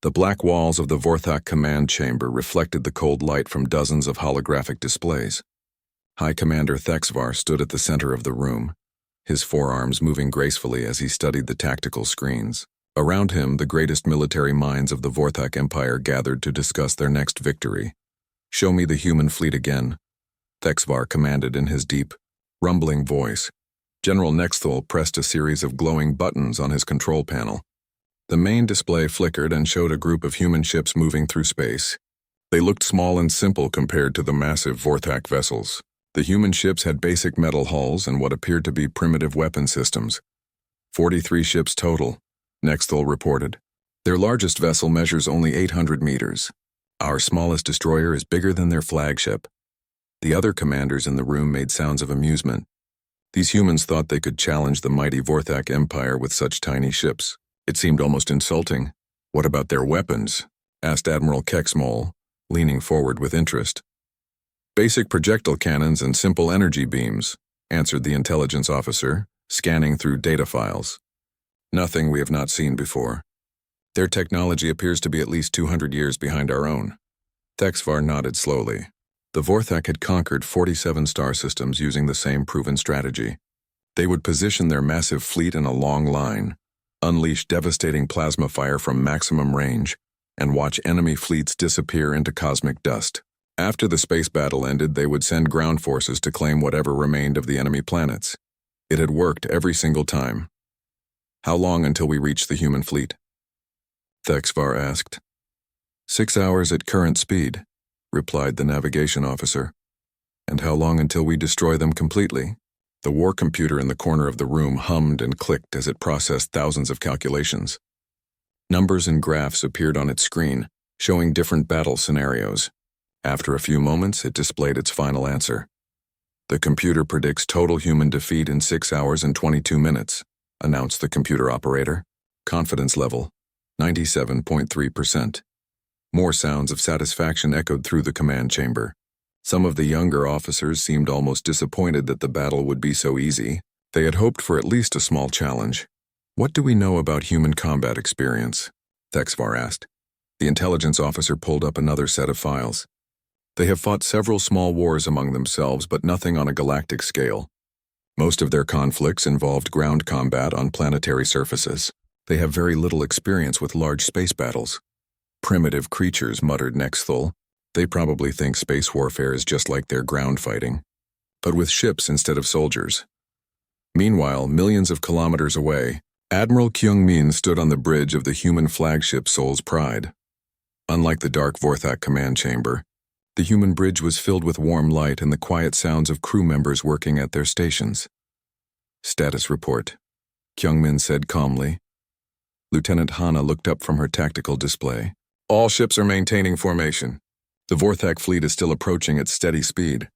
The black walls of the Vorthak command chamber reflected the cold light from dozens of holographic displays. High Commander Thexvar stood at the center of the room, his forearms moving gracefully as he studied the tactical screens. Around him, the greatest military minds of the Vorthak Empire gathered to discuss their next victory. "Show me the human fleet again," Thexvar commanded in his deep, rumbling voice. General Nexthal pressed a series of glowing buttons on his control panel. The main display flickered and showed a group of human ships moving through space. They looked small and simple compared to the massive Vorthak vessels. The human ships had basic metal hulls and what appeared to be primitive weapon systems. 43 ships total, Nexthal reported. Their largest vessel measures only 800 meters. Our smallest destroyer is bigger than their flagship. The other commanders in the room made sounds of amusement. These humans thought they could challenge the mighty Vorthak Empire with such tiny ships. It seemed almost insulting. "What about their weapons?" asked Admiral Kexmol, leaning forward with interest. "Basic projectile cannons and simple energy beams," answered the intelligence officer, scanning through data files. "Nothing we have not seen before. Their technology appears to be at least 200 years behind our own." Thexvar nodded slowly. The Vorthak had conquered 47 star systems using the same proven strategy. They would position their massive fleet in a long line, unleash devastating plasma fire from maximum range, and watch enemy fleets disappear into cosmic dust. After the space battle ended, they would send ground forces to claim whatever remained of the enemy planets. It had worked every single time. "How long until we reach the human fleet?" Thexvar asked. 6 hours at current speed," replied the navigation officer. "And how long until we destroy them completely?" The war computer in the corner of the room hummed and clicked as it processed thousands of calculations. Numbers and graphs appeared on its screen, showing different battle scenarios. After a few moments, it displayed its final answer. "The computer predicts total human defeat in 6 hours and 22 minutes, announced the computer operator. Confidence level, 97.3%. More sounds of satisfaction echoed through the command chamber. Some of the younger officers seemed almost disappointed that the battle would be so easy. They had hoped for at least a small challenge. "What do we know about human combat experience?" Thexvar asked. The intelligence officer pulled up another set of files. "They have fought several small wars among themselves, but nothing on a galactic scale. Most of their conflicts involved ground combat on planetary surfaces. They have very little experience with large space battles." "Primitive creatures," muttered Nexthal. "They probably think space warfare is just like their ground fighting, but with ships instead of soldiers." Meanwhile, millions of kilometers away, Admiral Kyung-min stood on the bridge of the human flagship Soul's Pride. Unlike the dark Vorthak command chamber, the human bridge was filled with warm light and the quiet sounds of crew members working at their stations. "Status report," Kyung-min said calmly. Lieutenant Hana looked up from her tactical display. "All ships are maintaining formation. The Vorthak fleet is still approaching at steady speed.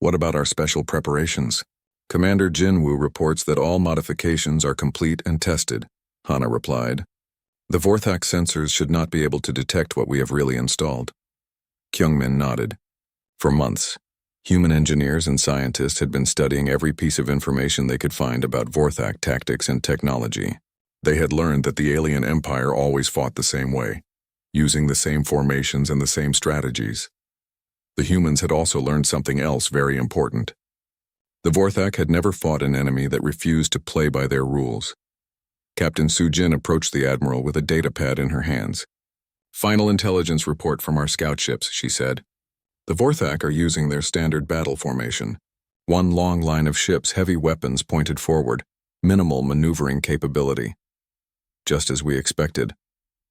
What about our special preparations?" "Commander Jinwoo reports that all modifications are complete and tested," Hana replied. "The Vorthak sensors should not be able to detect what we have really installed." Kyungmin nodded. For months, human engineers and scientists had been studying every piece of information they could find about Vorthak tactics and technology. They had learned that the alien empire always fought the same way, using the same formations and the same strategies. The humans had also learned something else very important. The Vorthak had never fought an enemy that refused to play by their rules. Captain Sujin approached the admiral with a datapad in her hands. "Final intelligence report from our scout ships," she said. "The Vorthak are using their standard battle formation. One long line of ships, heavy weapons pointed forward, minimal maneuvering capability." "Just as we expected,"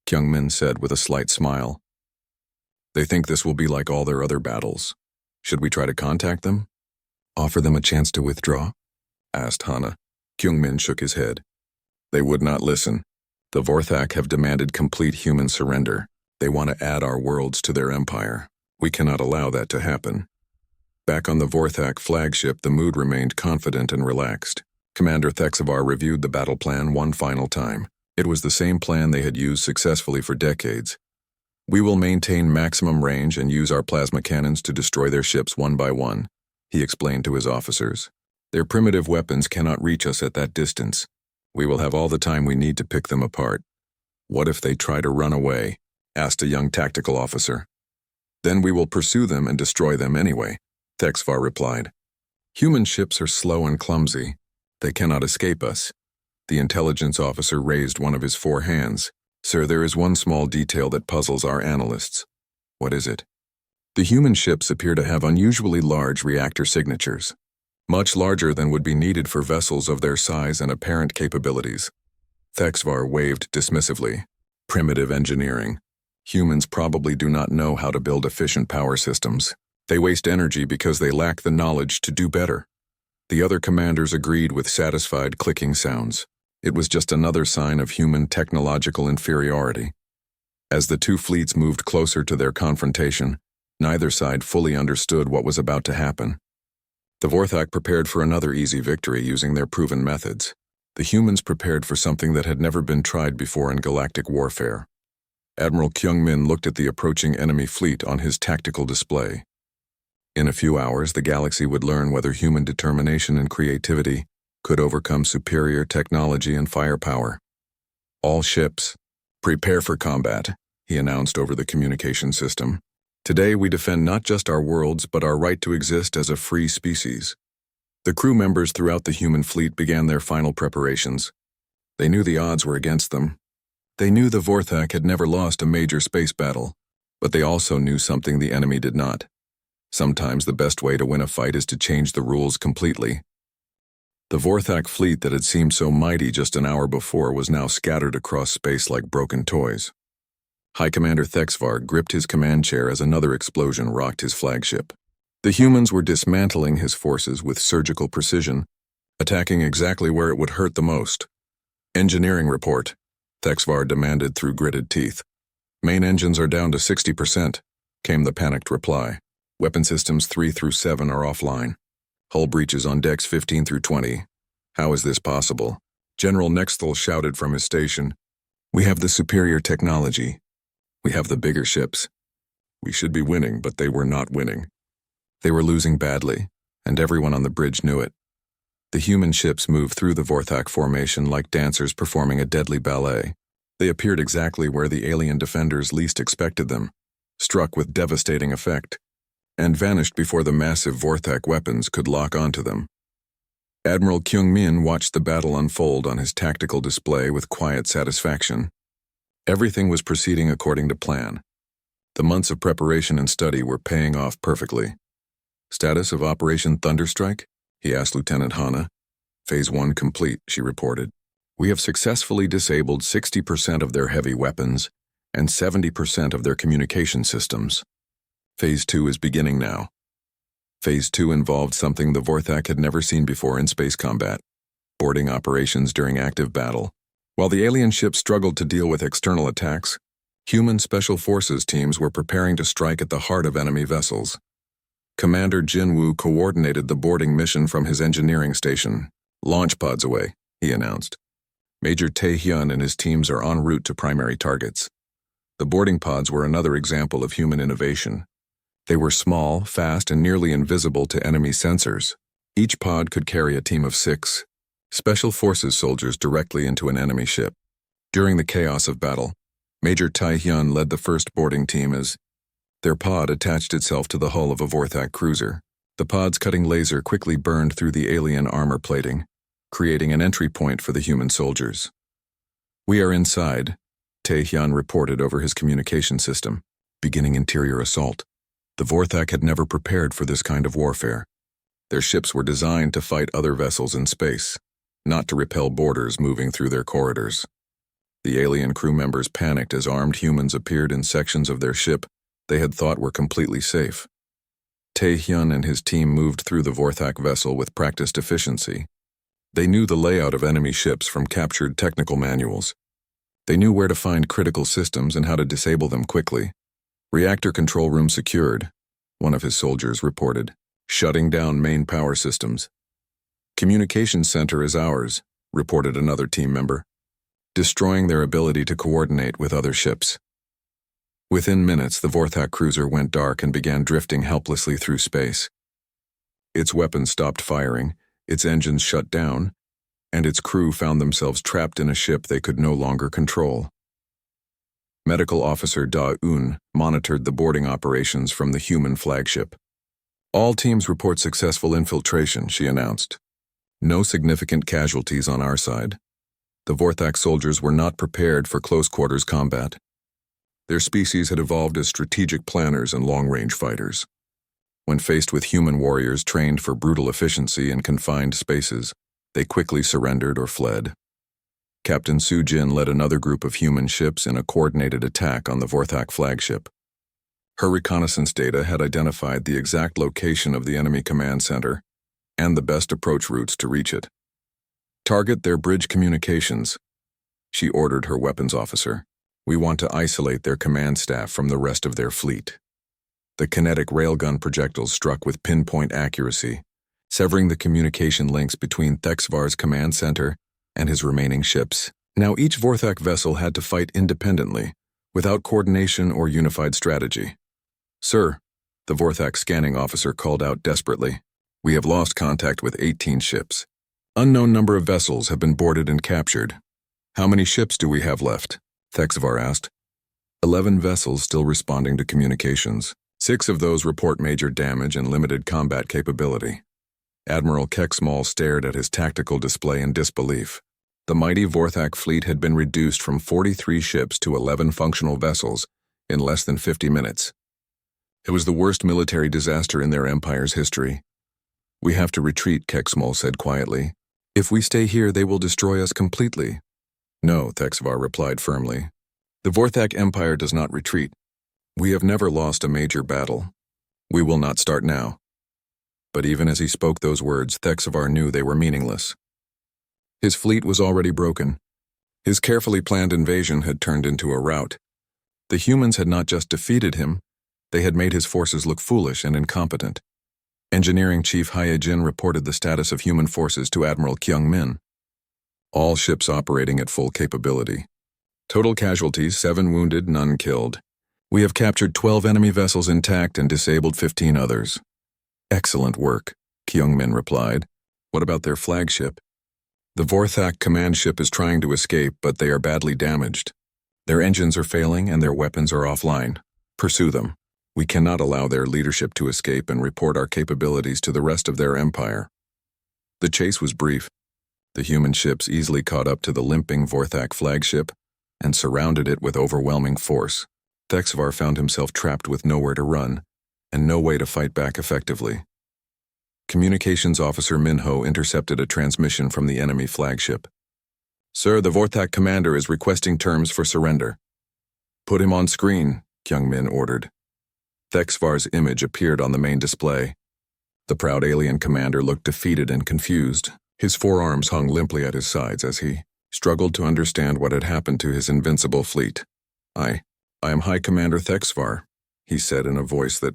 Kyungmin said with a slight smile. "They think this will be like all their other battles. Should we try to contact them? Offer them a chance to withdraw?" asked Hana. Kyungmin shook his head. "They would not listen. The Vorthak have demanded complete human surrender. They want to add our worlds to their empire. We cannot allow that to happen." Back on the Vorthak flagship, the mood remained confident and relaxed. Commander Thexvar reviewed the battle plan one final time. It was the same plan they had used successfully for decades. "We will maintain maximum range and use our plasma cannons to destroy their ships one by one," he explained to his officers. "Their primitive weapons cannot reach us at that distance. We will have all the time we need to pick them apart. What if they try to run away?" asked a young tactical officer. Then we will pursue them and destroy them anyway, HFY replied. Human ships are slow and clumsy. They cannot escape us. The intelligence officer raised one of his 4 hands. Sir, there is one small detail that puzzles our analysts. What is it? The human ships appear to have unusually large reactor signatures, much larger than would be needed for vessels of their size and apparent capabilities. HFY waved dismissively. Primitive engineering. Humans probably do not know how to build efficient power systems. They waste energy because they lack the knowledge to do better. The other commanders agreed with satisfied clicking sounds. It was just another sign of human technological inferiority. As the 2 fleets moved closer to their confrontation, neither side fully understood what was about to happen. The Vorthak prepared for another easy victory using their proven methods. The humans prepared for something that had never been tried before in galactic warfare. Admiral Kyung-min looked at the approaching enemy fleet on his tactical display. In a few hours, the galaxy would learn whether human determination and creativity could overcome superior technology and firepower. All ships, prepare for combat, he announced over the communication system. Today we defend not just our worlds but our right to exist as a free species. The crew members throughout the human fleet began their final preparations. They knew the odds were against them. They knew the Vorthak had never lost a major space battle, but they also knew something the enemy did not. Sometimes the best way to win a fight is to change the rules completely. The Vorthak fleet that had seemed so mighty just an hour before was now scattered across space like broken toys. High Commander HFY gripped his command chair as another explosion rocked his flagship. The humans were dismantling his forces with surgical precision, attacking exactly where it would hurt the most. Engineering report, HFY demanded through gritted teeth. Main engines are down to 60%, came the panicked reply. Weapon systems 3 through 7 are offline. Hull breaches on decks 15 through 20. How is this possible? General Nexthal shouted from his station. We have the superior technology. We have the bigger ships. We should be winning, but they were not winning. They were losing badly, and everyone on the bridge knew it. The human ships moved through the Vorthak formation like dancers performing a deadly ballet. They appeared exactly where the alien defenders least expected them, struck with devastating effect, and vanished before the massive Vorthak weapons could lock onto them. Admiral Kyung-min watched the battle unfold on his tactical display with quiet satisfaction. Everything was proceeding according to plan. The months of preparation and study were paying off perfectly. Status of Operation Thunderstrike? He asked Lieutenant Hana. Phase 1 complete, she reported. We have successfully disabled 60% of their heavy weapons and 70% of their communication systems. Phase 2 is beginning now. Phase 2 involved something the Vorthak had never seen before in space combat: boarding operations during active battle. While the alien ships struggled to deal with external attacks, human special forces teams were preparing to strike at the heart of enemy vessels. Commander Jinwoo coordinated the boarding mission from his engineering station. Launch pods away, he announced. Major Tae-hyun and his teams are en route to primary targets. The boarding pods were another example of human innovation. They were small, fast, and nearly invisible to enemy sensors. Each pod could carry a team of 6 special forces soldiers directly into an enemy ship. During the chaos of battle, Major Tae-hyun led the first boarding team as their pod attached itself to the hull of a Vorthak cruiser. The pod's cutting laser quickly burned through the alien armor plating, creating an entry point for the human soldiers. We are inside, Tae-hyun reported over his communication system, beginning interior assault. The Vorthak had never prepared for this kind of warfare. Their ships were designed to fight other vessels in space, not to repel boarders moving through their corridors. The alien crew members panicked as armed humans appeared in sections of their ship they had thought were completely safe. Tae-hyun and his team moved through the Vorthak vessel with practiced efficiency. They knew the layout of enemy ships from captured technical manuals. They knew where to find critical systems and how to disable them quickly. Reactor control room secured, one of his soldiers reported, shutting down main power systems. Communications center is ours, reported another team member, destroying their ability to coordinate with other ships. Within minutes, the Vorthak cruiser went dark and began drifting helplessly through space. Its weapons stopped firing, its engines shut down, and its crew found themselves trapped in a ship they could no longer control. Medical Officer Da-Un monitored the boarding operations from the human flagship. All teams report successful infiltration, she announced. No significant casualties on our side. The Vorthak soldiers were not prepared for close-quarters combat. Their species had evolved as strategic planners and long-range fighters. When faced with human warriors trained for brutal efficiency in confined spaces, they quickly surrendered or fled. Captain Su Jin led another group of human ships in a coordinated attack on the Vorthak flagship. Her reconnaissance data had identified the exact location of the enemy command center and the best approach routes to reach it. Target their bridge communications, she ordered her weapons officer. We want to isolate their command staff from the rest of their fleet. The kinetic railgun projectiles struck with pinpoint accuracy, severing the communication links between Thexvar's command center and his remaining ships. Now each Vorthak vessel had to fight independently, without coordination or unified strategy. Sir, the Vorthak scanning officer called out desperately. We have lost contact with 18 ships. Unknown number of vessels have been boarded and captured. How many ships do we have left? Thexvar asked. 11 vessels still responding to communications. 6 of those report major damage and limited combat capability. Admiral Keksmal stared at his tactical display in disbelief. The mighty Vorthak fleet had been reduced from 43 ships to 11 functional vessels in less than 50 minutes. It was the worst military disaster in their empire's history. We have to retreat, Keksmal said quietly. If we stay here, they will destroy us completely. No, Thexvar replied firmly. The Vorthak Empire does not retreat. We have never lost a major battle. We will not start now. But even as he spoke those words, Thexvar knew they were meaningless. His fleet was already broken. His carefully planned invasion had turned into a rout. The humans had not just defeated him, they had made his forces look foolish and incompetent. Engineering Chief Hyejin reported the status of human forces to Admiral Kyung-min. All ships operating at full capability. Total casualties, 7 wounded, none killed. We have captured 12 enemy vessels intact and disabled 15 others. Excellent work, Kyung-min replied. What about their flagship? The Vorthak command ship is trying to escape, but they are badly damaged. Their engines are failing and their weapons are offline. Pursue them. We cannot allow their leadership to escape and report our capabilities to the rest of their empire. The chase was brief. The human ships easily caught up to the limping Vorthak flagship and surrounded it with overwhelming force. Thexvar found himself trapped with nowhere to run and no way to fight back effectively. Communications Officer Minho intercepted a transmission from the enemy flagship. Sir, the Vorthak commander is requesting terms for surrender. Put him on screen, Kyung-min ordered. Thexvar's image appeared on the main display. The proud alien commander looked defeated and confused. His forearms hung limply at his sides as he struggled to understand what had happened to his invincible fleet. I am High Commander Thexvar, he said in a voice that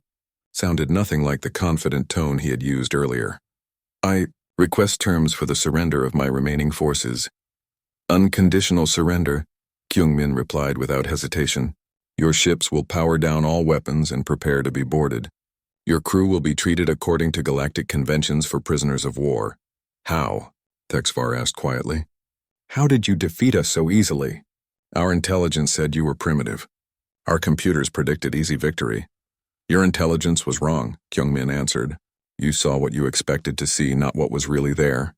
sounded nothing like the confident tone he had used earlier. I request terms for the surrender of my remaining forces. Unconditional surrender, Kyung-min replied without hesitation. Your ships will power down all weapons and prepare to be boarded. Your crew will be treated according to galactic conventions for prisoners of war. How? Thexvar asked quietly. How did you defeat us so easily? Our intelligence said you were primitive. Our computers predicted easy victory. Your intelligence was wrong, Kyung-min answered. You saw what you expected to see, not what was really there.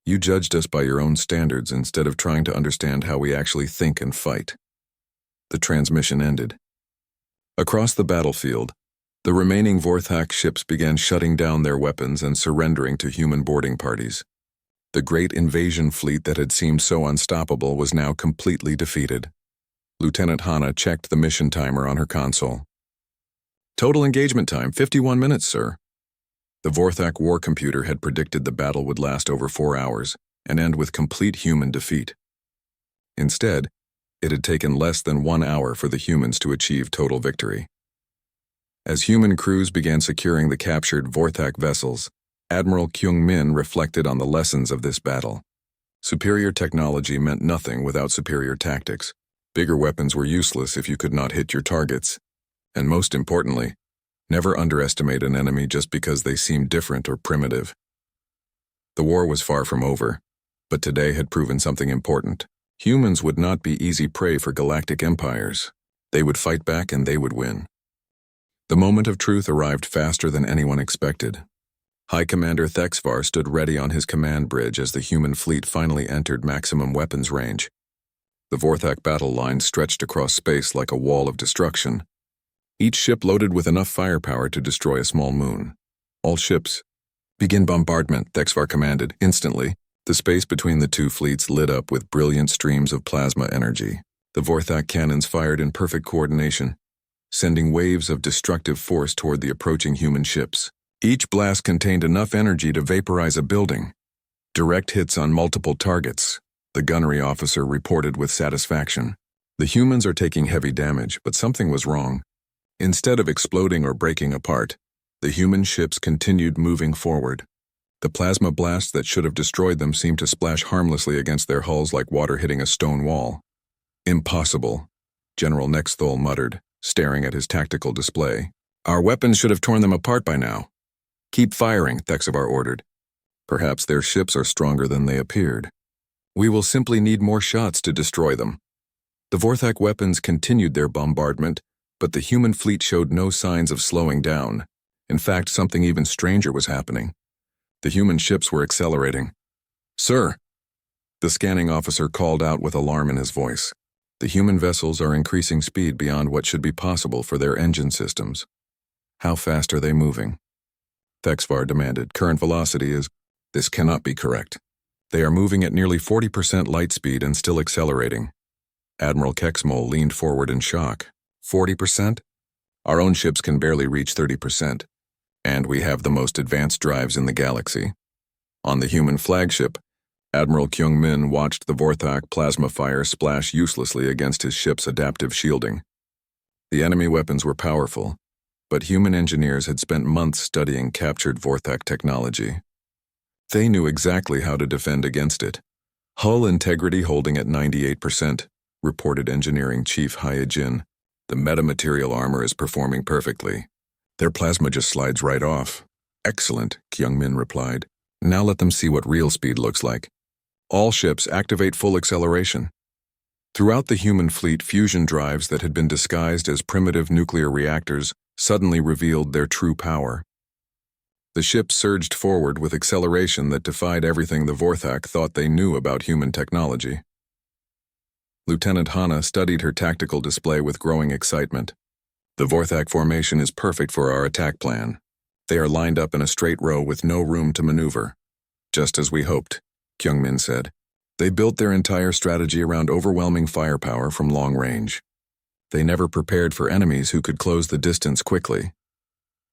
You judged us by your own standards instead of trying to understand how we actually think and fight. The transmission ended. Across the battlefield, the remaining Vorthak ships began shutting down their weapons and surrendering to human boarding parties. The great invasion fleet that had seemed so unstoppable was now completely defeated. Lieutenant Hana checked the mission timer on her console. Total engagement time, 51 minutes, sir. The Vorthak war computer had predicted the battle would last over 4 hours and end with complete human defeat. Instead, it had taken less than 1 hour for the humans to achieve total victory. As human crews began securing the captured Vorthak vessels, Admiral Kyung-min reflected on the lessons of this battle. Superior technology meant nothing without superior tactics. Bigger weapons were useless if you could not hit your targets. And most importantly, never underestimate an enemy just because they seemed different or primitive. The war was far from over, but today had proven something important. Humans would not be easy prey for galactic empires. They would fight back and they would win. The moment of truth arrived faster than anyone expected. High Commander Thexvar stood ready on his command bridge as the human fleet finally entered maximum weapons range. The Vorthak battle line stretched across space like a wall of destruction. Each ship loaded with enough firepower to destroy a small moon. All ships. Begin bombardment, Thexvar commanded. Instantly, the space between the two fleets lit up with brilliant streams of plasma energy. The Vorthak cannons fired in perfect coordination, sending waves of destructive force toward the approaching human ships. Each blast contained enough energy to vaporize a building. Direct hits on multiple targets, the gunnery officer reported with satisfaction. The humans are taking heavy damage, but something was wrong. Instead of exploding or breaking apart, the human ships continued moving forward. The plasma blasts that should have destroyed them seemed to splash harmlessly against their hulls like water hitting a stone wall. Impossible, General Nexthol muttered, staring at his tactical display. Our weapons should have torn them apart by now. Keep firing, Thexvar ordered. Perhaps their ships are stronger than they appeared. We will simply need more shots to destroy them. The Vorthak weapons continued their bombardment, but the human fleet showed no signs of slowing down. In fact, something even stranger was happening. The human ships were accelerating. Sir, the scanning officer called out with alarm in his voice. The human vessels are increasing speed beyond what should be possible for their engine systems. How fast are they moving? Thexvar demanded. Current velocity is... This cannot be correct. They are moving at nearly 40% light speed and still accelerating. Admiral Kexmol leaned forward in shock. 40%? Our own ships can barely reach 30%. And we have the most advanced drives in the galaxy. On the human flagship, Admiral Kyung-min watched the Vorthak plasma fire splash uselessly against his ship's adaptive shielding. The enemy weapons were powerful, but human engineers had spent months studying captured Vorthak technology. They knew exactly how to defend against it. Hull integrity holding at 98%, reported Engineering Chief Hyejin. The metamaterial armor is performing perfectly. Their plasma just slides right off. Excellent, Kyung-min replied. Now let them see what real speed looks like. All ships activate full acceleration. Throughout the human fleet, fusion drives that had been disguised as primitive nuclear reactors suddenly revealed their true power. The ships surged forward with acceleration that defied everything the Vorthak thought they knew about human technology. Lieutenant Hanna studied her tactical display with growing excitement. The Vorthak formation is perfect for our attack plan. They are lined up in a straight row with no room to maneuver. Just as we hoped, Kyung-min said. They built their entire strategy around overwhelming firepower from long range. They never prepared for enemies who could close the distance quickly.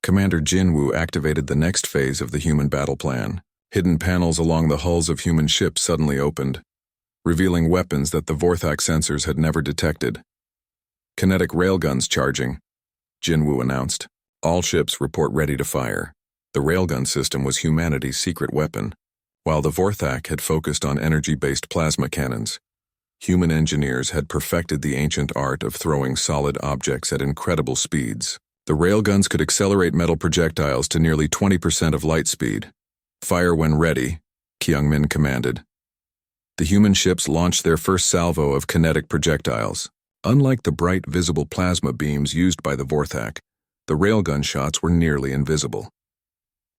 Commander Jinwoo activated the next phase of the human battle plan. Hidden panels along the hulls of human ships suddenly opened, revealing weapons that the Vorthak sensors had never detected. Kinetic railguns charging, Jinwoo announced. All ships report ready to fire. The railgun system was humanity's secret weapon, while the Vorthak had focused on energy-based plasma cannons. Human engineers had perfected the ancient art of throwing solid objects at incredible speeds. The railguns could accelerate metal projectiles to nearly 20% of light speed. Fire when ready, Kyung-min commanded. The human ships launched their first salvo of kinetic projectiles. Unlike the bright visible plasma beams used by the Vorthak, the railgun shots were nearly invisible.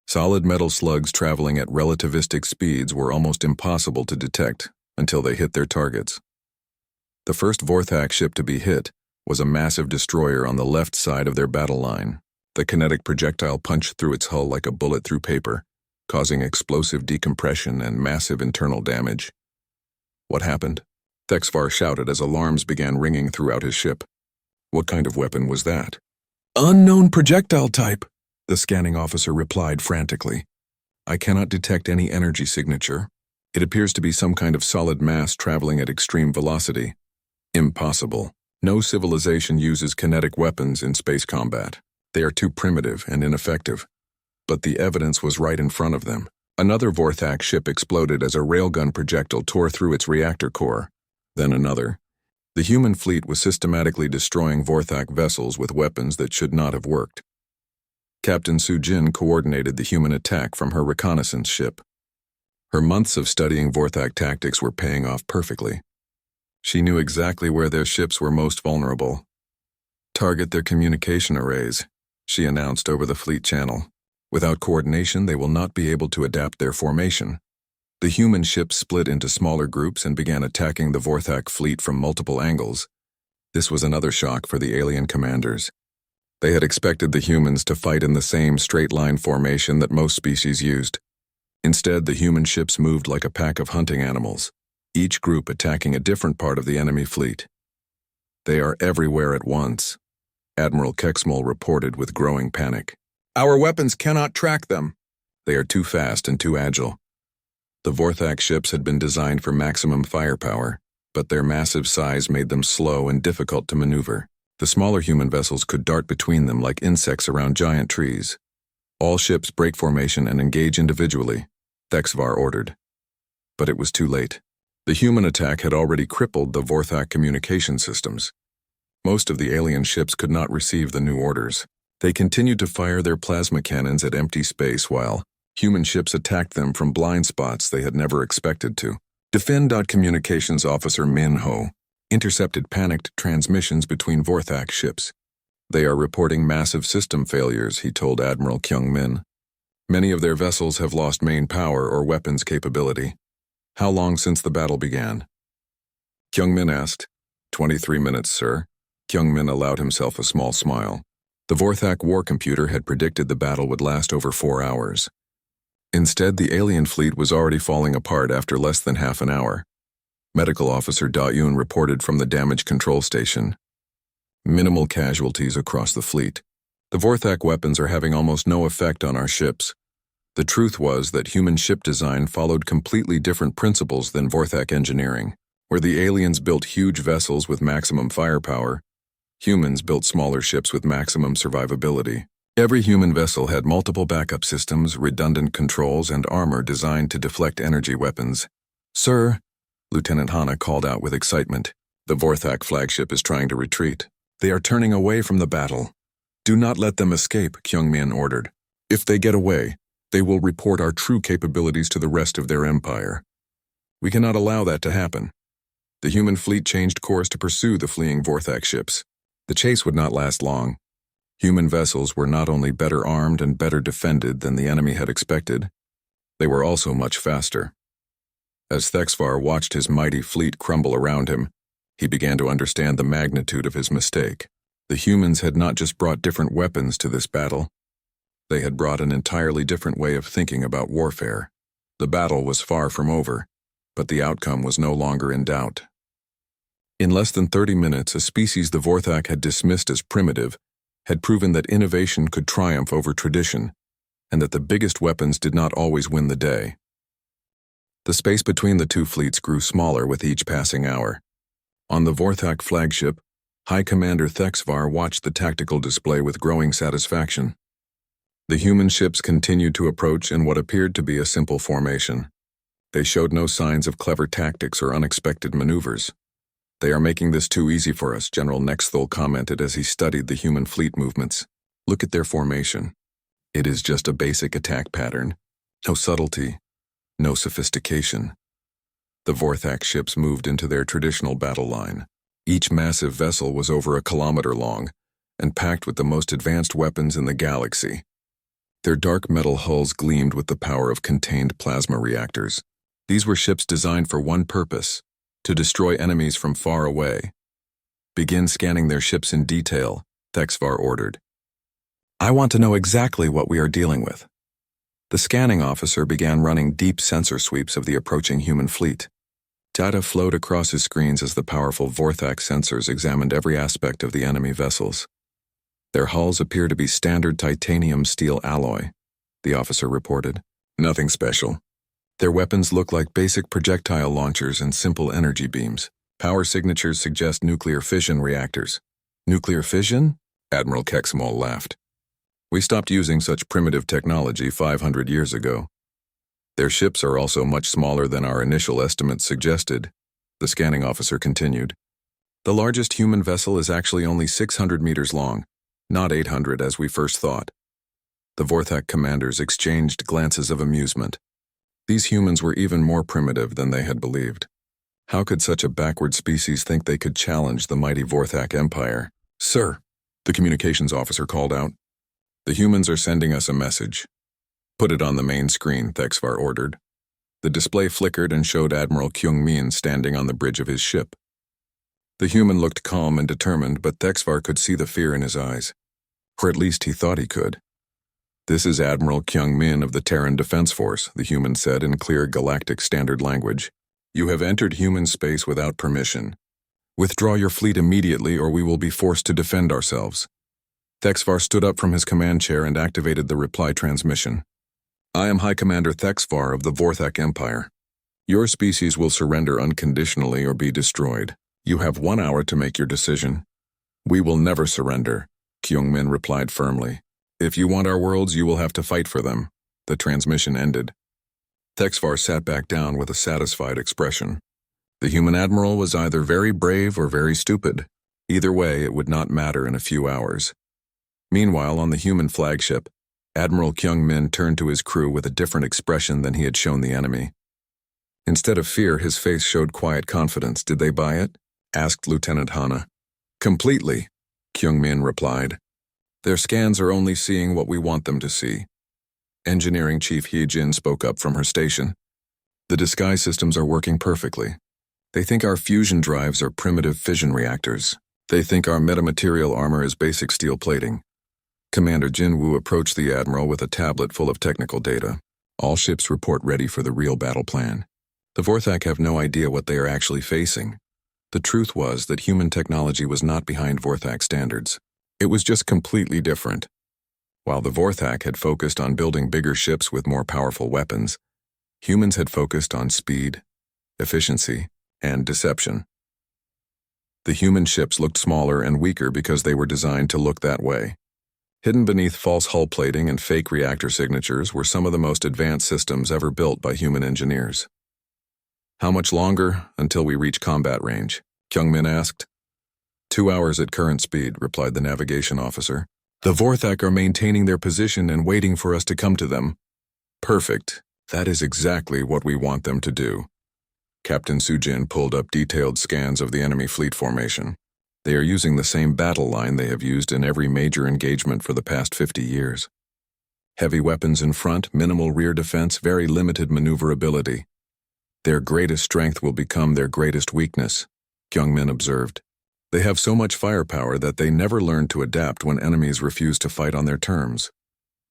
Solid metal slugs traveling at relativistic speeds were almost impossible to detect until they hit their targets. The first Vorthak ship to be hit was a massive destroyer on the left side of their battle line. The kinetic projectile punched through its hull like a bullet through paper, causing explosive decompression and massive internal damage. What happened? Thexvar shouted as alarms began ringing throughout his ship. What kind of weapon was that? Unknown projectile type, the scanning officer replied frantically. I cannot detect any energy signature. It appears to be some kind of solid mass traveling at extreme velocity. Impossible. No civilization uses kinetic weapons in space combat. They are too primitive and ineffective. But the evidence was right in front of them. Another Vorthak ship exploded as a railgun projectile tore through its reactor core. Then another. The human fleet was systematically destroying Vorthak vessels with weapons that should not have worked. Captain Sujin coordinated the human attack from her reconnaissance ship. Her months of studying Vorthak tactics were paying off perfectly. She knew exactly where their ships were most vulnerable. Target their communication arrays, she announced over the fleet channel. Without coordination, they will not be able to adapt their formation. The human ships split into smaller groups and began attacking the Vorthak fleet from multiple angles. This was another shock for the alien commanders. They had expected the humans to fight in the same straight-line formation that most species used. Instead, the human ships moved like a pack of hunting animals, each group attacking a different part of the enemy fleet. They are everywhere at once, Admiral Kexmol reported with growing panic. Our weapons cannot track them. They are too fast and too agile. The Vorthak ships had been designed for maximum firepower, but their massive size made them slow and difficult to maneuver. The smaller human vessels could dart between them like insects around giant trees. All ships break formation and engage individually, Thexvar ordered. But it was too late. The human attack had already crippled the Vorthak communication systems. Most of the alien ships could not receive the new orders. They continued to fire their plasma cannons at empty space while human ships attacked them from blind spots they had never expected to. Defend. Communications Officer Min Ho intercepted panicked transmissions between Vorthak ships. They are reporting massive system failures, he told Admiral Kyung Min. Many of their vessels have lost main power or weapons capability. How long since the battle began? Kyung Min asked. 23 minutes, sir. Kyung Min allowed himself a small smile. The Vorthak war computer had predicted the battle would last over 4 hours. Instead, the alien fleet was already falling apart after less than half an hour. Medical Officer Da Yun reported from the damage control station. Minimal casualties across the fleet. The Vorthak weapons are having almost no effect on our ships. The truth was that human ship design followed completely different principles than Vorthak engineering. Where the aliens built huge vessels with maximum firepower, humans built smaller ships with maximum survivability. Every human vessel had multiple backup systems, redundant controls, and armor designed to deflect energy weapons. Sir, Lieutenant Hana called out with excitement. The Vorthak flagship is trying to retreat. They are turning away from the battle. Do not let them escape, Kyung Min ordered. If they get away, they will report our true capabilities to the rest of their empire. We cannot allow that to happen. The human fleet changed course to pursue the fleeing Vorthak ships. The chase would not last long. Human vessels were not only better armed and better defended than the enemy had expected, they were also much faster. As Thexvar watched his mighty fleet crumble around him, he began to understand the magnitude of his mistake. The humans had not just brought different weapons to this battle. They had brought an entirely different way of thinking about warfare. The battle was far from over, but the outcome was no longer in doubt. In less than 30 minutes, a species the Vorthak had dismissed as primitive had proven that innovation could triumph over tradition, and that the biggest weapons did not always win the day. The space between the two fleets grew smaller with each passing hour. On the Vorthak flagship, High Commander Thexvar watched the tactical display with growing satisfaction. The human ships continued to approach in what appeared to be a simple formation. They showed no signs of clever tactics or unexpected maneuvers. They are making this too easy for us, General Nexthul commented as he studied the human fleet movements. Look at their formation. It is just a basic attack pattern. No subtlety, no sophistication. The Vorthak ships moved into their traditional battle line. Each massive vessel was over 1 kilometer long and packed with the most advanced weapons in the galaxy. Their dark metal hulls gleamed with the power of contained plasma reactors. These were ships designed for one purpose: to destroy enemies from far away. Begin scanning their ships in detail, Thexvar ordered. I want to know exactly what we are dealing with. The scanning officer began running deep sensor sweeps of the approaching human fleet. Data flowed across his screens as the powerful Vorthak sensors examined every aspect of the enemy vessels. Their hulls appear to be standard titanium steel alloy, the officer reported. Nothing special. Their weapons look like basic projectile launchers and simple energy beams. Power signatures suggest nuclear fission reactors. Nuclear fission? Admiral Kexmol laughed. We stopped using such primitive technology 500 years ago. Their ships are also much smaller than our initial estimates suggested, the scanning officer continued. The largest human vessel is actually only 600 meters long, not 800 as we first thought. The Vorthak commanders exchanged glances of amusement. These humans were even more primitive than they had believed. How could such a backward species think they could challenge the mighty Vorthak Empire? Sir, The communications officer called out. The humans are sending us a message. Put it on the main screen, Thexvar ordered. The display flickered and showed Admiral Kyung-min standing on the bridge of his ship. The human looked calm and determined, but Thexvar could see the fear in his eyes. Or at least he thought he could. This is Admiral Kyung-min of the Terran Defense Force, the human said in clear galactic standard language. You have entered human space without permission. Withdraw your fleet immediately or we will be forced to defend ourselves. Thexvar stood up from his command chair and activated the reply transmission. I am High Commander Thexvar of the Vorthak Empire. Your species will surrender unconditionally or be destroyed. You have 1 hour to make your decision. We will never surrender, Kyung-min replied firmly. If you want our worlds, you will have to fight for them. The transmission ended. Thexvar sat back down with a satisfied expression. The human admiral was either very brave or very stupid. Either way, it would not matter in a few hours. Meanwhile, on the human flagship, Admiral Kyung-min turned to his crew with a different expression than he had shown the enemy. Instead of fear, his face showed quiet confidence. Did they buy it? Asked Lieutenant Hana. Completely, Kyung-min replied. Their scans are only seeing what we want them to see. Engineering Chief Hee-jin spoke up from her station. The disguise systems are working perfectly. They think our fusion drives are primitive fission reactors. They think our metamaterial armor is basic steel plating. Commander Jinwoo approached the Admiral with a tablet full of technical data. All ships report ready for the real battle plan. The Vorthak have no idea what they are actually facing. The truth was that human technology was not behind Vorthak standards. It was just completely different. While the Vorthak had focused on building bigger ships with more powerful weapons, humans had focused on speed, efficiency, and deception. The human ships looked smaller and weaker because they were designed to look that way. Hidden beneath false hull plating and fake reactor signatures were some of the most advanced systems ever built by human engineers. How much longer until we reach combat range? Kyung-min asked. 2 hours at current speed, replied the navigation officer. The Vorthak are maintaining their position and waiting for us to come to them. Perfect. That is exactly what we want them to do. Captain Sujin pulled up detailed scans of the enemy fleet formation. They are using the same battle line they have used in every major engagement for the past 50 years. Heavy weapons in front, minimal rear defense, very limited maneuverability. Their greatest strength will become their greatest weakness, Kyung-min observed. They have so much firepower that they never learn to adapt when enemies refuse to fight on their terms.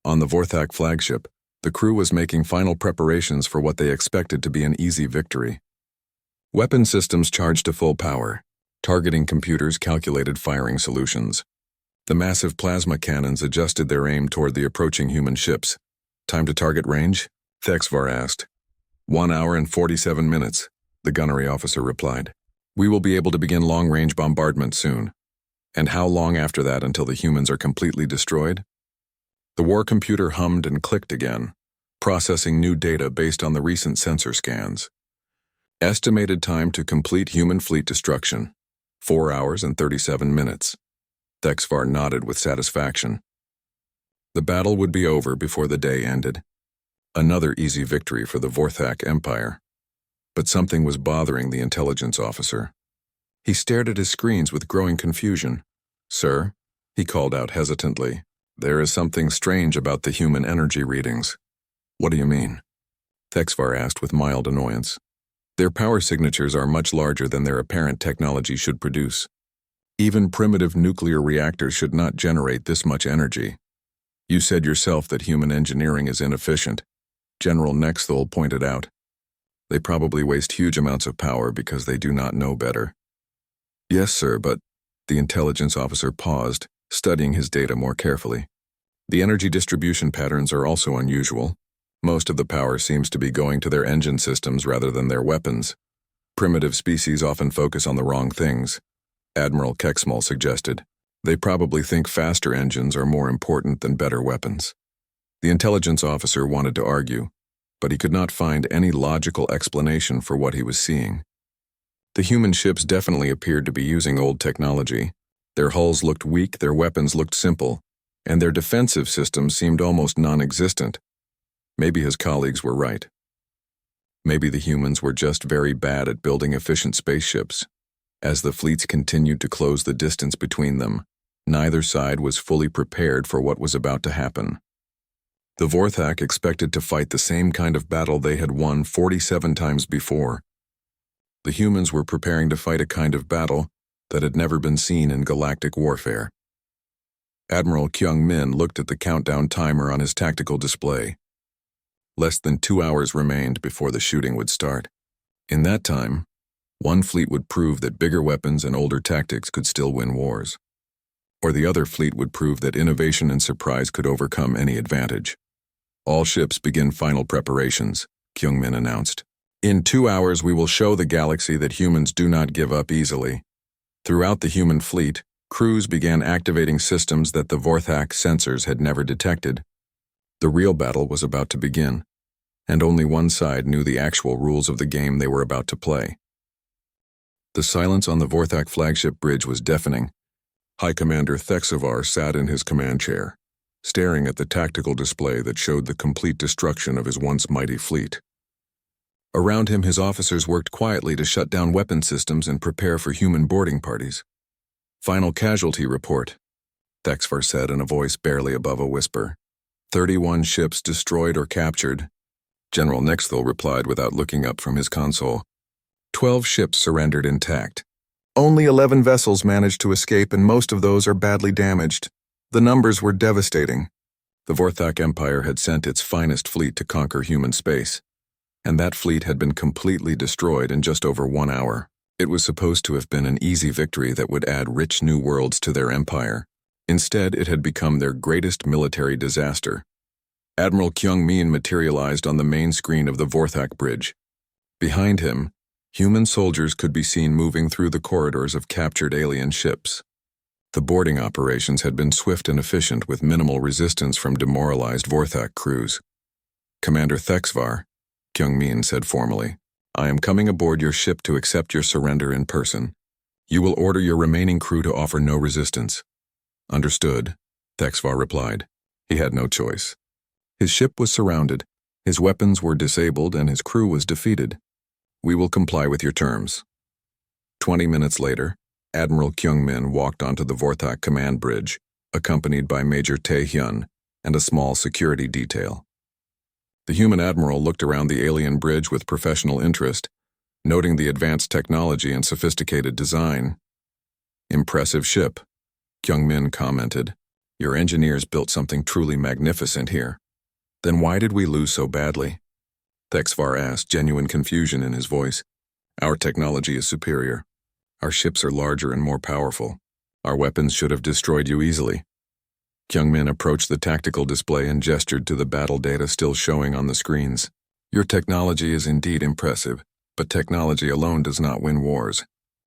On the Vorthak flagship, the crew was making final preparations for what they expected to be an easy victory. Weapon systems charged to full power. Targeting computers calculated firing solutions. The massive plasma cannons adjusted their aim toward the approaching human ships. Time to target range? Thexvar asked. 1 hour and 47 minutes, the gunnery officer replied. We will be able to begin long-range bombardment soon. And how long after that until the humans are completely destroyed? The war computer hummed and clicked again, processing new data based on the recent sensor scans. Estimated time to complete human fleet destruction, 4 hours and 37 minutes. Thexvar nodded with satisfaction. The battle would be over before the day ended. Another easy victory for the Vorthak Empire. But something was bothering the intelligence officer. He stared at his screens with growing confusion. Sir, he called out hesitantly, there is something strange about the human energy readings. What do you mean? Thexvar asked with mild annoyance. Their power signatures are much larger than their apparent technology should produce. Even primitive nuclear reactors should not generate this much energy. You said yourself that human engineering is inefficient, General Nexthal pointed out. They probably waste huge amounts of power because they do not know better. Yes, sir, but the intelligence officer paused, studying his data more carefully. The energy distribution patterns are also unusual. Most of the power seems to be going to their engine systems rather than their weapons. Primitive species often focus on the wrong things, Admiral Kexmal suggested. They probably think faster engines are more important than better weapons. The intelligence officer wanted to argue, but he could not find any logical explanation for what he was seeing. The human ships definitely appeared to be using old technology. Their hulls looked weak, their weapons looked simple, and their defensive systems seemed almost non-existent. Maybe his colleagues were right. Maybe the humans were just very bad at building efficient spaceships. As the fleets continued to close the distance between them, Neither side was fully prepared for what was about to happen. The Vorthak expected to fight the same kind of battle they had won 47 times before. The humans were preparing to fight a kind of battle that had never been seen in galactic warfare. Admiral Kyung-min looked at the countdown timer on his tactical display. Less than 2 hours remained before the shooting would start. In that time, one fleet would prove that bigger weapons and older tactics could still win wars. Or the other fleet would prove that innovation and surprise could overcome any advantage. All ships begin final preparations, Kyung-min announced. In 2 hours we will show the galaxy that humans do not give up easily. Throughout the human fleet, crews began activating systems that the Vorthak sensors had never detected. The real battle was about to begin, and only one side knew the actual rules of the game they were about to play. The silence on the Vorthak flagship bridge was deafening. High Commander Thexavar sat in his command chair, staring at the tactical display that showed the complete destruction of his once mighty fleet. Around him, his officers worked quietly to shut down weapon systems and prepare for human boarding parties. Final casualty report, Thexavar said in a voice barely above a whisper. 31 ships destroyed or captured. General Nexthal replied without looking up from his console. 12 ships surrendered intact. Only 11 vessels managed to escape, and most of those are badly damaged. The numbers were devastating. The Vorthak Empire had sent its finest fleet to conquer human space, and that fleet had been completely destroyed in just over 1 hour. It was supposed to have been an easy victory that would add rich new worlds to their empire. Instead, it had become their greatest military disaster. Admiral Kyung-min materialized on the main screen of the Vorthak bridge. Behind him, human soldiers could be seen moving through the corridors of captured alien ships. The boarding operations had been swift and efficient with minimal resistance from demoralized Vorthak crews. Commander Thexavar, Kyung-min said formally, I am coming aboard your ship to accept your surrender in person. You will order your remaining crew to offer no resistance. Understood, Thexavar replied. He had no choice. His ship was surrounded, his weapons were disabled, and his crew was defeated. We will comply with your terms. 20 minutes later, Admiral Kyung-min walked onto the Vorthak command bridge, accompanied by Major Tae-hyun and a small security detail. The human admiral looked around the alien bridge with professional interest, noting the advanced technology and sophisticated design. Impressive ship, Kyung-min commented. Your engineers built something truly magnificent here. Then why did we lose so badly? Thexavar asked, genuine confusion in his voice. Our technology is superior. Our ships are larger and more powerful. Our weapons should have destroyed you easily. Kyung-min approached the tactical display and gestured to the battle data still showing on the screens. Your technology is indeed impressive, but technology alone does not win wars.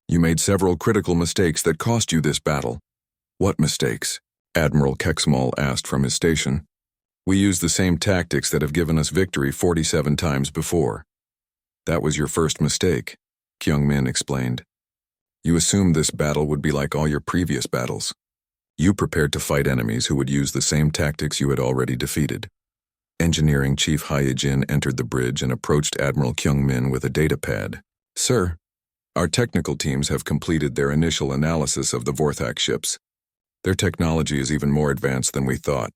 You made several critical mistakes that cost you this battle. What mistakes? Admiral Kexmal asked from his station. We used the same tactics that have given us victory 47 times before. That was your first mistake, Kyung-min explained. You assumed this battle would be like all your previous battles. You prepared to fight enemies who would use the same tactics you had already defeated. Engineering Chief Hyejin entered the bridge and approached Admiral Kyung-min with a data pad. Sir, our technical teams have completed their initial analysis of the Vorthak ships. Their technology is even more advanced than we thought.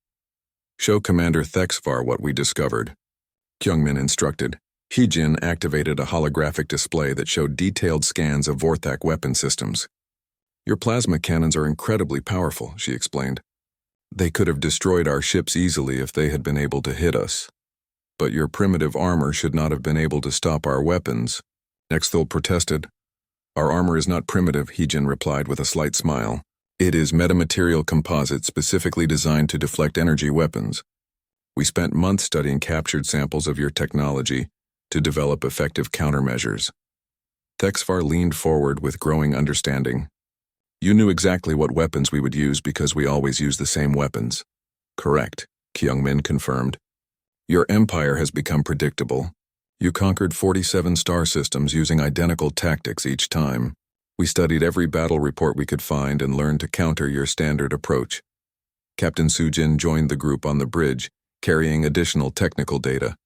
Show Commander Thexavar what we discovered. Kyung-min instructed. Hyejin activated a holographic display that showed detailed scans of Vorthak weapon systems. Your plasma cannons are incredibly powerful, she explained. They could have destroyed our ships easily if they had been able to hit us. But your primitive armor should not have been able to stop our weapons. Nexthal protested. Our armor is not primitive, Hyejin replied with a slight smile. It is metamaterial composite specifically designed to deflect energy weapons. We spent months studying captured samples of your technology to develop effective countermeasures. Thexavar leaned forward with growing understanding. You knew exactly what weapons we would use because we always use the same weapons. Correct, Kyung-min confirmed. Your empire has become predictable. You conquered 47 star systems using identical tactics each time. We studied every battle report we could find and learned to counter your standard approach. Captain Sujin joined the group on the bridge, carrying additional technical data.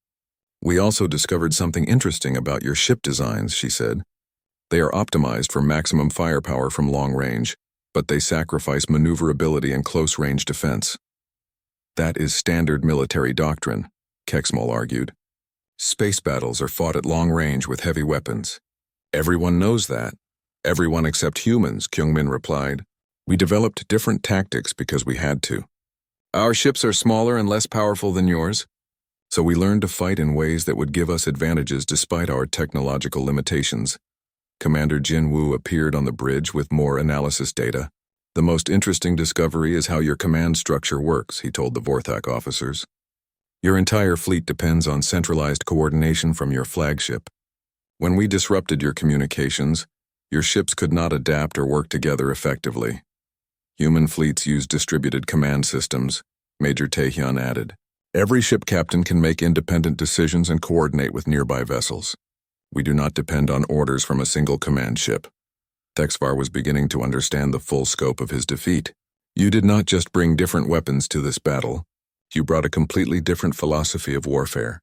We also discovered something interesting about your ship designs, she said. They are optimized for maximum firepower from long range, but they sacrifice maneuverability and close-range defense. That is standard military doctrine, Kexmol argued. Space battles are fought at long range with heavy weapons. Everyone knows that. Everyone except humans, Kyungmin replied. We developed different tactics because we had to. Our ships are smaller and less powerful than yours, so we learned to fight in ways that would give us advantages despite our technological limitations. Commander Jin Woo appeared on the bridge with more analysis data. The most interesting discovery is how your command structure works, he told the Vorthak officers. Your entire fleet depends on centralized coordination from your flagship. When we disrupted your communications, your ships could not adapt or work together effectively. Human fleets use distributed command systems, Major Taehyun added. Every ship captain can make independent decisions and coordinate with nearby vessels. We do not depend on orders from a single command ship. Thexvar was beginning to understand the full scope of his defeat. You did not just bring different weapons to this battle. You brought a completely different philosophy of warfare.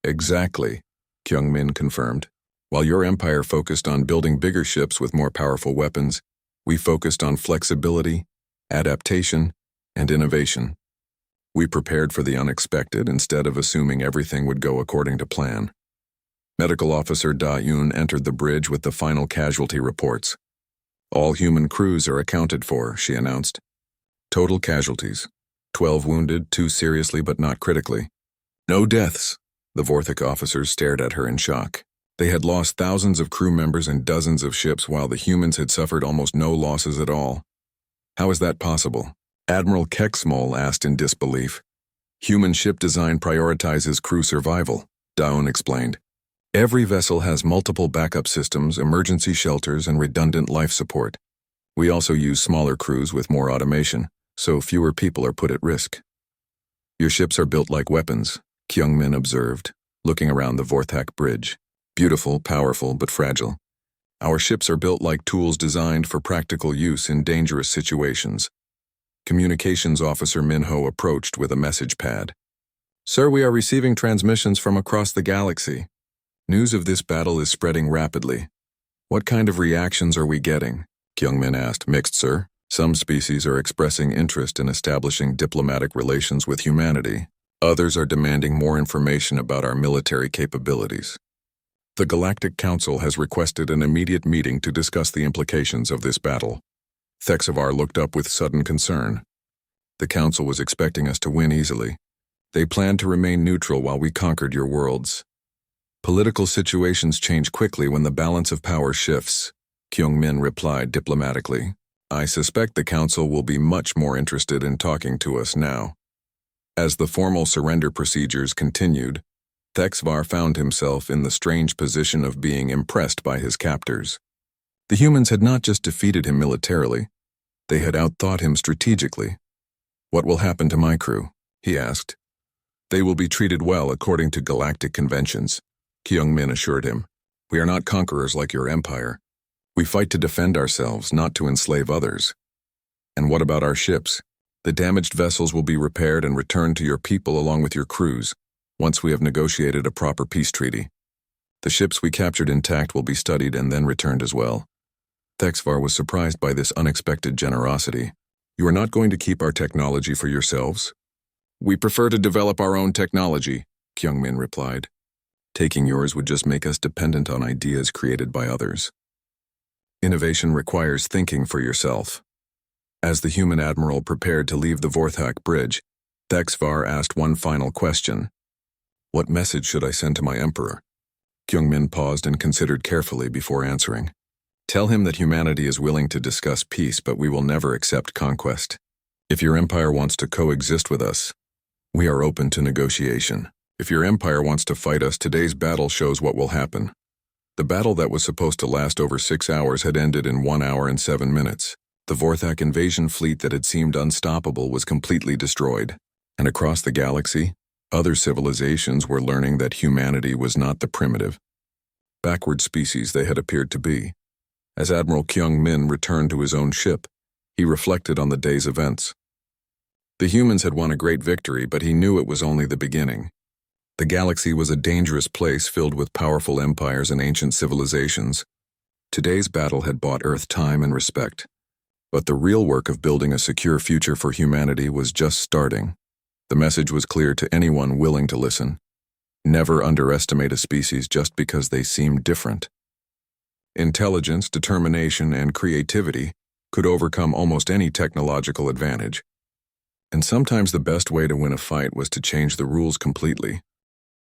Exactly, Kyungmin confirmed. While your empire focused on building bigger ships with more powerful weapons, we focused on flexibility, adaptation, and innovation. We prepared for the unexpected instead of assuming everything would go according to plan. Medical Officer Da Yoon entered the bridge with the final casualty reports. All human crews are accounted for, she announced. Total casualties: 12 wounded, 2 seriously but not critically. No deaths. The Vorthak officers stared at her in shock. They had lost thousands of crew members and dozens of ships while the humans had suffered almost no losses at all. How is that possible? Admiral Kexmol asked in disbelief. Human ship design prioritizes crew survival, Daun explained. Every vessel has multiple backup systems, emergency shelters, and redundant life support. We also use smaller crews with more automation, so fewer people are put at risk. Your ships are built like weapons, Kyungmin observed, looking around the Vorthak bridge. Beautiful, powerful, but fragile. Our ships are built like tools designed for practical use in dangerous situations. Communications Officer Minho approached with a message pad. Sir, we are receiving transmissions from across the galaxy. News of this battle is spreading rapidly. What kind of reactions are we getting? Kyungmin asked. Mixed, sir. Some species are expressing interest in establishing diplomatic relations with humanity. Others are demanding more information about our military capabilities. The Galactic Council has requested an immediate meeting to discuss the implications of this battle. Thexavar looked up with sudden concern. The Council was expecting us to win easily. They planned to remain neutral while we conquered your worlds. Political situations change quickly when the balance of power shifts, Kyungmin replied diplomatically. I suspect the Council will be much more interested in talking to us now. As the formal surrender procedures continued, Thexvar found himself in the strange position of being impressed by his captors. The humans had not just defeated him militarily, they had outthought him strategically. What will happen to my crew? He asked. They will be treated well according to galactic conventions, Kyungmin assured him. We are not conquerors like your empire. We fight to defend ourselves, not to enslave others. And what about our ships? The damaged vessels will be repaired and returned to your people along with your crews, once we have negotiated a proper peace treaty. The ships we captured intact will be studied and then returned as well. Thexvar was surprised by this unexpected generosity. You are not going to keep our technology for yourselves? We prefer to develop our own technology, Kyungmin replied. Taking yours would just make us dependent on ideas created by others. Innovation requires thinking for yourself. As the human admiral prepared to leave the Vorthak bridge, Thexvar asked one final question. What message should I send to my emperor? Kyungmin paused and considered carefully before answering. Tell him that humanity is willing to discuss peace, but we will never accept conquest. If your empire wants to coexist with us, we are open to negotiation. If your empire wants to fight us, today's battle shows what will happen. The battle that was supposed to last over 6 hours had ended in 1 hour and 7 minutes. The Vorthak invasion fleet that had seemed unstoppable was completely destroyed. And across the galaxy, other civilizations were learning that humanity was not the primitive, backward species they had appeared to be. As Admiral Kyungmin returned to his own ship, he reflected on the day's events. The humans had won a great victory, but he knew it was only the beginning. The galaxy was a dangerous place filled with powerful empires and ancient civilizations. Today's battle had bought Earth time and respect, But the real work of building a secure future for humanity was just starting. The message was clear to anyone willing to listen. Never underestimate a species just because they seem different. Intelligence, determination, and creativity could overcome almost any technological advantage. And sometimes the best way to win a fight was to change the rules completely.